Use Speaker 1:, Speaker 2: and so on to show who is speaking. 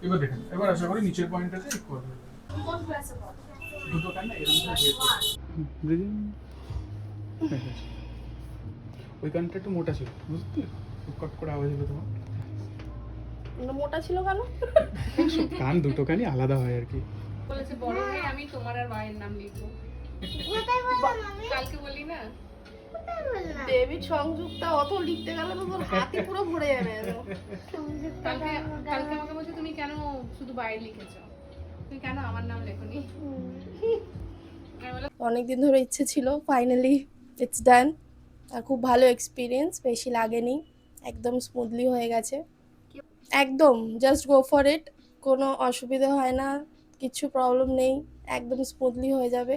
Speaker 1: এবার দেখেন, এবার আশা করি নিচের পয়েন্টটাতে ঠিক করে দেবেন। দুটো কান্না এরকম করে ওই কানটা একটু মোটা ছিল, বুঝতে কট করে আওয়াজ হলো তোমার।
Speaker 2: মোটা ছিল কেন?
Speaker 1: কান দুটো কানই আলাদা হয় আর কি।
Speaker 3: বলেছে বড় হয়ে আমি তোমার আর মায়ের নাম লিখবো। কালকে বলি না
Speaker 2: ডেভিড সংযুক্তা অত লিখতে গেলে তো তোর হাতই পুরো ভরে যাবে।
Speaker 3: কালকে কালকে আমাকে বলছে তুমি কেন শুধু বাইরে লিখেছো, তুমি কেন আমার নাম লেখোনি?
Speaker 2: অনেকদিন ধরে ইচ্ছে ছিল, ফাইনালি ইটস ডান। আর খুব ভালো এক্সপিরিয়েন্স, বেশি লাগেনি, একদম স্মুথলি হয়ে গেছে, একদম জাস্ট গো ফর ইট। কোনো অসুবিধা হয় না, কিছু প্রবলেম নেই, একদম স্মুথলি হয়ে যাবে।